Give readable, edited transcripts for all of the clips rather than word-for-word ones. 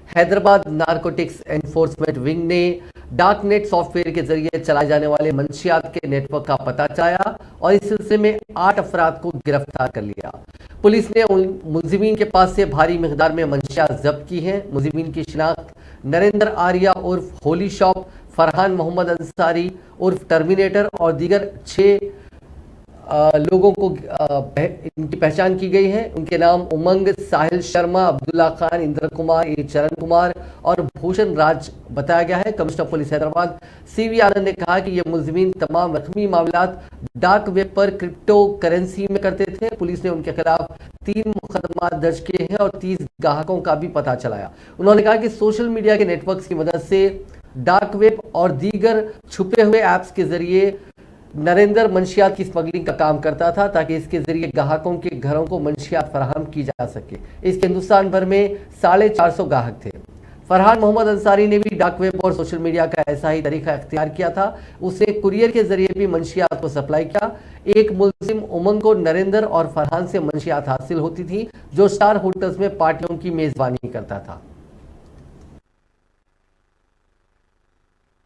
Hyderabad narcotics enforcement wing ने darknet software के जरिए चलाए जाने वाले मंशियात के नेटवर्क का पता चलाया और इस सिलसिले में 8 अफराद को गिरफ्तार कर लिया। पुलिस ने उन मुलजिमीन के पास से भारी मिकदार में मंशियात जब्त की हैं। मुलजिमीन की शिनाख्त नरेंद्र आर्या उर्फ होली शॉप, फरहान मोहम्मद अंसारी उर्फ टर्मिनेटर और दीगर 6 लोगों को इनकी पहचान की गई है। उनके नाम उमंग, साहिल शर्मा, अब्दुल्ला खान, इंद्र कुमार, चरण कुमार और भूषण राज बताया गया है। कमिश्नर पुलिस हैदराबाद CV आनंद ने कहा कि ये मुलजिमीन तमाम रकमी मामलात डार्क वेब पर क्रिप्टो करेंसी में करते थे। पुलिस ने उनके खिलाफ 3 मुकदमा दर्ज किए हैं और 30 ग्राहकों का भी पता चलाया। उन्होंने कहा कि सोशल मीडिया के नेटवर्क्स की मदद से डार्क वेब और दीगर छुपे हुए ऐप्स के जरिए नरेंद्र मंशियात की स्मगलिंग का काम करता था ताकि इसके जरिए ग्राहकों के घरों को मंशियात फराहम की जा सके। इसके हिंदुस्तान भर में 450 ग्राहक थे। फरहान मोहम्मद अंसारी ने भी डार्क वेब और सोशल मीडिया का ऐसा ही तरीका इख्तियार किया था। उसने कुरियर के जरिए भी मंशियात को सप्लाई किया। एक मुल्जिम उमंग को नरेंद्र और फरहान से मंशियात हासिल होती थी, जो स्टार होटल्स में पार्टियों की मेजबानी करता था।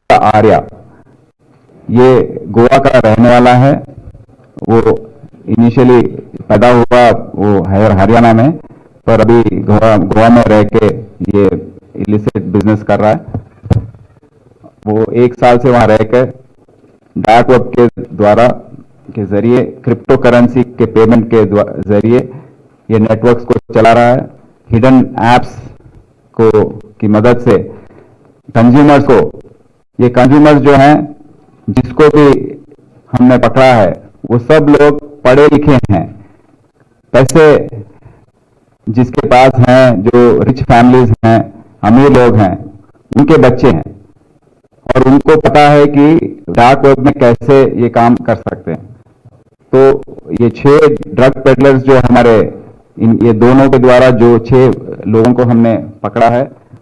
आर्या ये गोवा का रहने वाला है। वो इनिशियली पैदा हुआ वो हरियाणा में, पर अभी गोवा में रह के ये इलिसिट बिजनेस कर रहा है। वो 1 साल से वहां रह के डार्क वेब के द्वारा के जरिए क्रिप्टो करेंसी के पेमेंट के जरिए ये नेटवर्क्स को चला रहा है। हिडन एप्स को की मदद से कंज्यूमर्स को, ये कंज्यूमर्स जो हैं जिसको भी हमने पकड़ा है वो सब लोग पढ़े लिखे हैं, पैसे जिसके पास हैं, जो रिच फैमिलीज हैं, अमीर लोग हैं, उनके बच्चे हैं और उनको पता है कि डार्क वेब में कैसे ये काम कर सकते हैं। तो ये 6 ड्रग पेडलर्स जो हमारे ये दोनों के द्वारा जो 6 लोगों को हमने पकड़ा है,